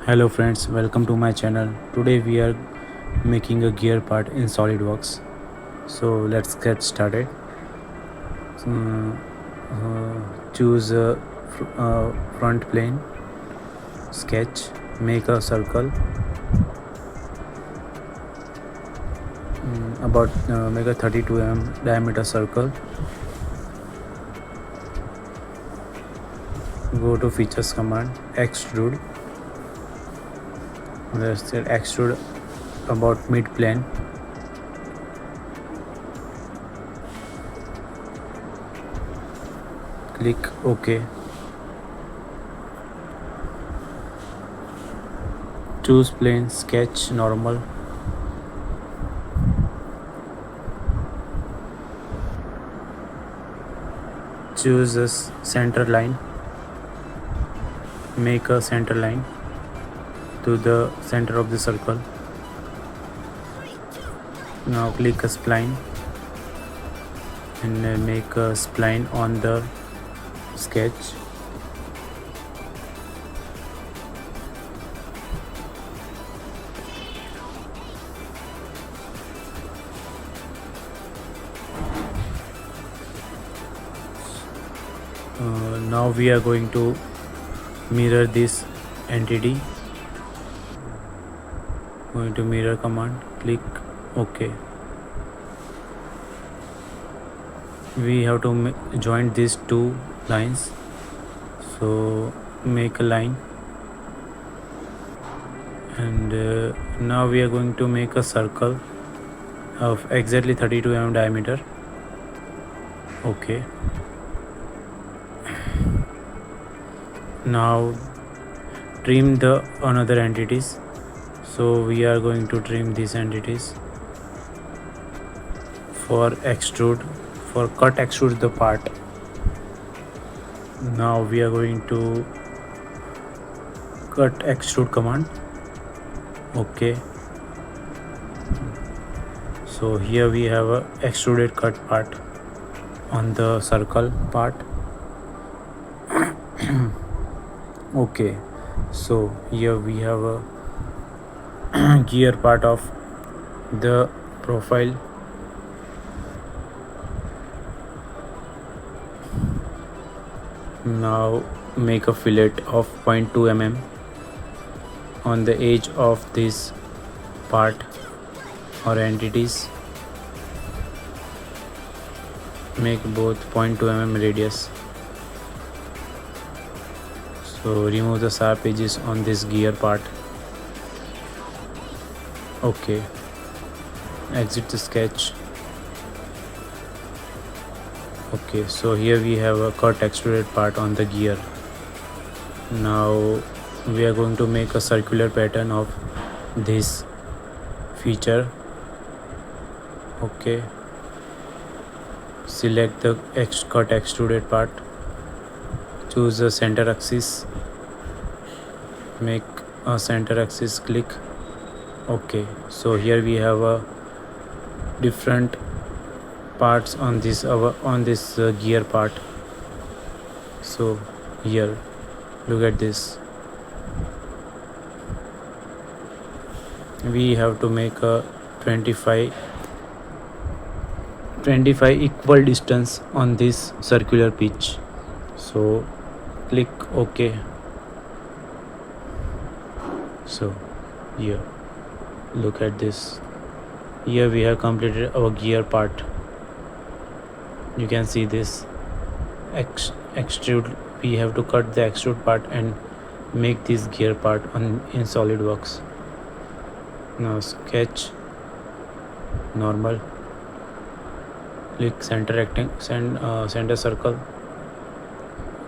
Hello friends, welcome to my channel. Today we are making a gear part in Solidworks. So let's get started. Choose a front plane, sketch, make a circle, make a 32 diameter circle. Go to features command, extrude. Let's extrude about mid plane. Click OK. Choose plane, sketch, normal. Choose a center line. Make a center line to the center of the circle. Now click a spline and make a spline on the sketch. Now we are going to mirror this entity. Going to mirror command, click OK. We have to join these two lines, so make a line, and now we are going to make a circle of exactly 32 mm diameter. Okay. Now trim the another entities, so we are going to trim these entities. For cut extrude the part. Now we are going to cut extrude command. Okay, so here we have a extruded cut part on the circle part. Okay, so here we have a gear part of the profile. Now make a fillet of 0.2 mm on the edge of this part or entities. Make both 0.2 mm radius. So remove the sharp edges on this gear part. Okay, exit the sketch. Okay, so here we have a cut extruded part on the gear. Now we are going to make a circular pattern of this feature. Okay, select the cut extruded part, choose the center axis, make a center axis, click OK. So here we have a different parts on this gear part. So here look at this, we have to make a 25 equal distance on this circular pitch. So click OK. So here look at this, here we have completed our gear part. You can see this extrude. We have to cut the extrude part and make this gear part in Solidworks. Now sketch, normal, click center center circle.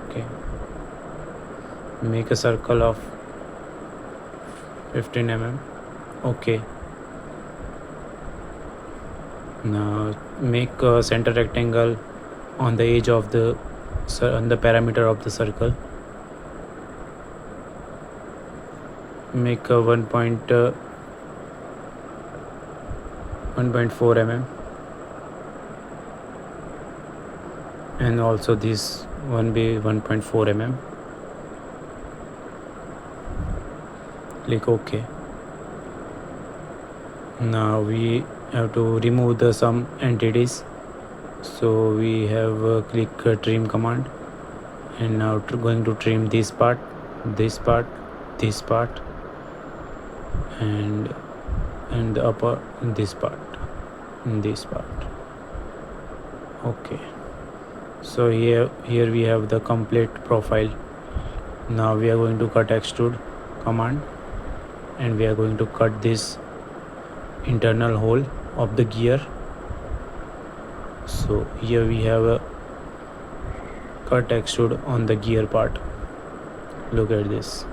Okay, make a circle of 15 mm. Okay, now make a center rectangle on the edge of the parameter of the circle. Make a 1.4 mm, and also this one be 1.4 mm. click OK. Now we have to remove the some entities, so we have click trim command, and now going to trim this part, this part, this part, and the upper this part, this part. Okay, so here we have the complete profile. Now we are going to cut extrude command, and we are going to cut this internal hole of the gear. So here we have a cut extrude on the gear part. Look at this.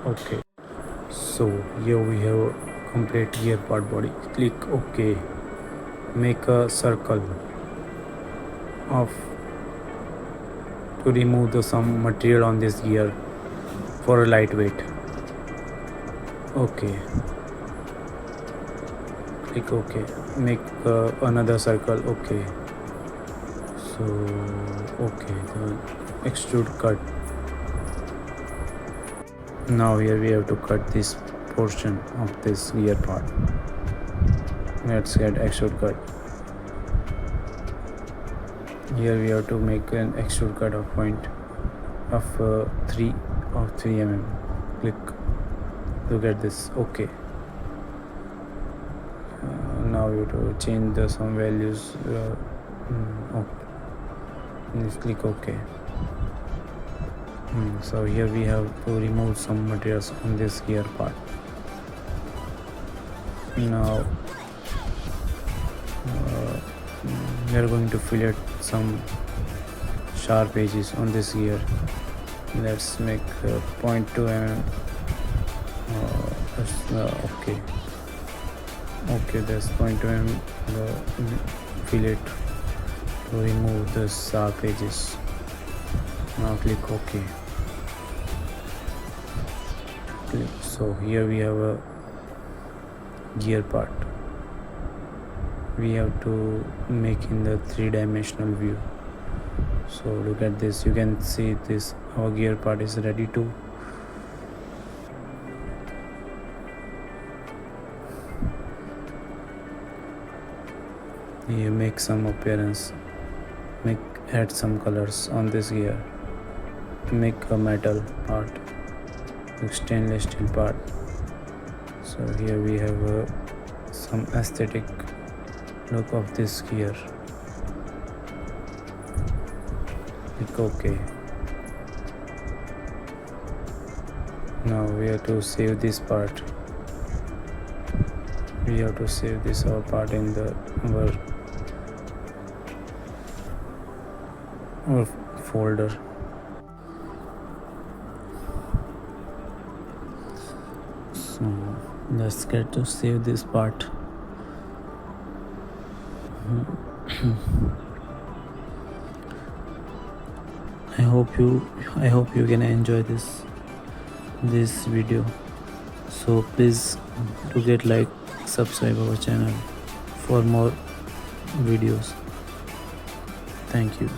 Okay, so here we have a complete gear part body. Click OK. Make a circle of to remove the some material on this gear for a lightweight. Okay, click OK. Make another circle. Okay, so okay, the extrude cut. Now here we have to cut this portion of this gear part. Let's get extrude cut. Here we have to make an extrude cut of point of 3 mm. Click. Look at this. Okay. Now you have to change the some values. Okay. Just click OK. So here we have to remove some materials on this gear part. Now we are going to fillet some sharp edges on this gear. Let's make 0.2 mm. Okay. Okay, that's 0.2 mm fillet to remove the sharp edges. Now click OK. So here we have a gear part. We have to make in the 3-dimensional view. So look at this. You can see this. Our gear part is ready to. You make some appearance. Add some colors on this gear. Make a metal part, stainless steel part. So here we have some aesthetic look of this gear. Click OK. Now we have to save this part. We have to save this our part in the our folder. So let's get to save this part. I hope you can enjoy this video. So please do get like, subscribe our channel for more videos. Thank you.